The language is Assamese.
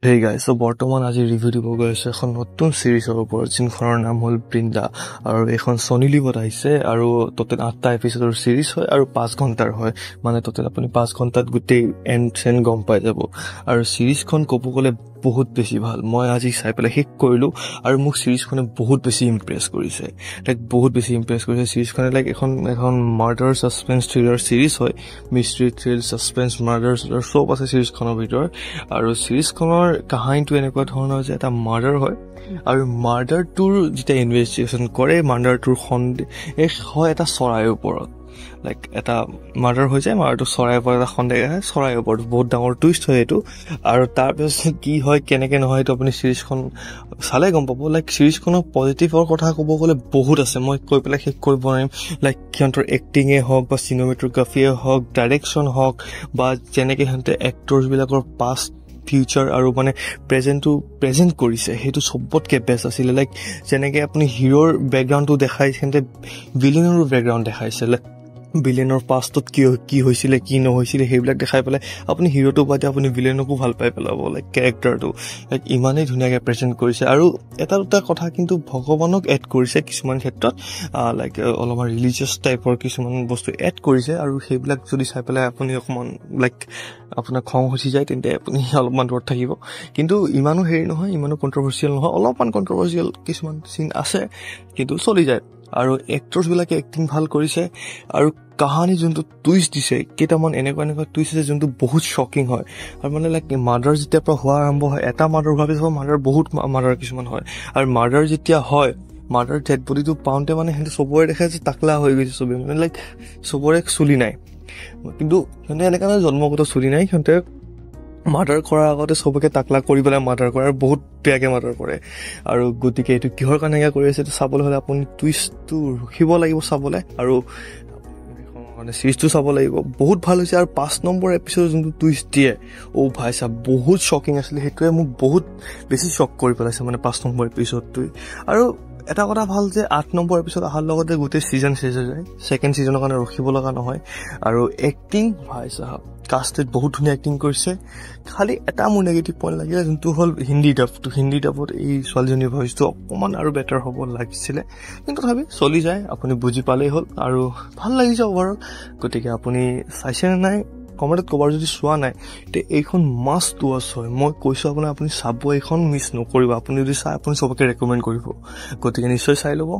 Hey guys, so বৰ্তমান আজি ৰিভিউ দিব গৈ আছে এখন নতুন সিৰিজৰ ওপৰত যিখনৰ নাম হ'ল বৃন্দা আৰু এখন সনি লিভত আহিছে আৰু টোটেল 8টা এপিসোডৰ সিৰিজ হয় আৰু 5 ঘণ্টাৰ হয় মানে টোটেল আপুনি 5 ঘণ্টাত গোটেই এণ্ড চেণ্ড গম পাই যাব আৰু সিৰিজখন ক'ব গ'লে বহুত বেছি ভাল মই আজি চাই পেলাই শেষ কৰিলো আৰু মোক সিৰিজখনে বহুত বেছি ইমপ্ৰেছ কৰিছে সিৰিজখনে এখন মাৰ্ডাৰ সাসপেন্স থ্ৰিলাৰ সিৰিজ হয় মিস্ট্ৰি থ্ৰিল সাসপেন্স মাৰ্ডাৰ সব আছে সিৰিজখনৰ ভিতৰত আৰু সিৰিজখনৰ কাহিনীটো এনেকুৱা ধৰণৰ যে এটা মাৰ্ডাৰ হয় আৰু মাৰ্ডাৰটোৰ যেতিয়া ইনভেষ্টিগেশ্যন কৰে মাৰ্ডাৰটোৰ সন্দেহ হয় এটা চৰাইৰ ওপৰত লাইক এটা মাৰ্ডাৰ হৈ যায় মাৰ্ডাৰটো চৰাইৰ ওপৰত এটা সন্দেহ আহে চৰাইৰ ওপৰত বহুত ডাঙৰ টুইষ্ট হয় এইটো আৰু তাৰপিছত কি হয় কেনেকে নহয় এইটো আপুনি সিৰিজখন চালে গম পাব লাইক সিৰিজখনৰ পজিটিভৰ কথা ক'ব গ'লে বহুত আছে মই কৈ পেলাই শেষ কৰিব নোৱাৰিম লাইক সিহঁতৰ এক্টিঙে হওক বা চিনেমেটোগ্ৰাফিয়ে হওক ডাইৰেকশ্যন হওক বা যেনেকে সিহঁতে এক্টৰ্ছবিলাকৰ পাষ্ট ফিউচাৰ আৰু মানে প্ৰেজেন্ট কৰিছে সেইটো সবতকে বেষ্ট আছিলে লাইক যেনেকে আপুনি হিৰোৰ বেকগ্ৰাউণ্ডটো দেখাই সিহঁতে ভিলেনৰো বেকগ্ৰাউণ্ড দেখাইছে লাইক ভিলেনৰ পাষ্টত কি হৈছিলে কি নহৈছিলে সেইবিলাক দেখাই পেলাই আপুনি হিৰোটো বাদে আপুনি ভিলেনকো ভাল পাই পেলাব লাইক কেৰেক্টাৰটো লাইক ইমানেই ধুনীয়াকৈ প্ৰেজেণ্ট কৰিছে আৰু এটা দুটা কথা কিন্তু ভগৱানক এড কৰিছে কিছুমান ক্ষেত্ৰত লাইক অলপমান ৰিলিজিয়াছ টাইপৰ কিছুমান বস্তু এড কৰিছে আৰু সেইবিলাক যদি চাই পেলাই আপুনি অকণমান লাইক আপোনাৰ খং উঠি যায় তেন্তে আপুনি অলপমান দূৰত থাকিব কিন্তু ইমানো হেৰি নহয় ইমানো কণ্ট্ৰভাৰ্চিয়েল নহয় অলপমান কণ্ট্ৰভাৰ্চিয়েল কিছুমান চিন আছে কিন্তু চলি যায় আৰু এক্টৰ্ছবিলাকে এক্টিং ভাল কৰিছে আৰু কাহানী যোনটো টুইষ্ট দিছে কেইটামান এনেকুৱা টুইষ্ট আছে যোনটো বহুত শ্বকিং হয় আৰু মানে লাইক মাৰ্ডাৰ যেতিয়াৰ পৰা হোৱা আৰম্ভ হয় এটা মাৰ্ডাৰ হোৱাৰ পিছত মাৰ্ডাৰ বহুত মাৰ্ডাৰ কিছুমান হয় আৰু মাৰ্ডাৰ যেতিয়া হয় মাৰ্ডাৰ ডেড বডিটো পাওঁতে মানে সিহঁতে চবৰে দেখাই যে টাকলা হৈ গৈছে চবেই মানে লাইক চবৰে চুলি নাই কিন্তু সিহঁতে এনেকুৱা নহয় জন্মগত চুলি নাই সিহঁতে মাৰ্ডাৰ কৰাৰ আগতে চবকে টাকলা কৰি পেলাই মাৰ্ডাৰ কৰে আৰু বহুত বেয়াকৈ মাৰ্ডাৰ কৰে আৰু গতিকে এইটো কিহৰ কাৰণে এনেকৈ কৰি আছে এইটো চাবলৈ হ'লে আপুনি টুইষ্টটো ৰখিব লাগিব চাবলৈ আৰু মানে চিৰিজটো চাব লাগিব বহুত ভাল হৈছে আৰু 5 নম্বৰ এপিছ'ড যোনটো টুইষ্ট দিয়ে ভাই চাহ বহুত শ্বকিং আছিলে সেইটোৱে মোক বহুত বেছি শ্বক কৰি পেলাইছে মানে 5 নম্বৰ এপিছ'ডটোৱে আৰু এটা কথা ভাল যে 8 নম্বৰ এপিছ'ড অহাৰ লগতে গোটেই ছিজন শেষ হৈ যায় ছেকেণ্ড ছিজনৰ কাৰণে ৰখিব লগা নহয় আৰু এক্টিং ভাই চাহাব কাষ্টেড বহুত ধুনীয়া এক্টিং কৰিছে খালি এটা মোৰ নেগেটিভ পইণ্ট লাগিলে যোনটো হ'ল হিন্দী ডাবত এই ছোৱালীজনীৰ ভইচটো অকণমান আৰু বেটাৰ হ'ব লাগিছিলে কিন্তু তথাপি চলি যায় আপুনি বুজি পালেই হ'ল আৰু ভাল লাগিছে অভাৰঅল গতিকে আপুনি চাইছেনে নাই কমেণ্টত ক'বাৰ যদি চোৱা নাই তে এইখন মাষ্ট ৱাচ হয় মই কৈছোঁ আপোনাৰ আপুনি চাব এইখন মিছ নকৰিব আপুনি যদি চাই আপুনি চবকে ৰেকমেণ্ড কৰিব গতিকে নিশ্চয় চাই ল'ব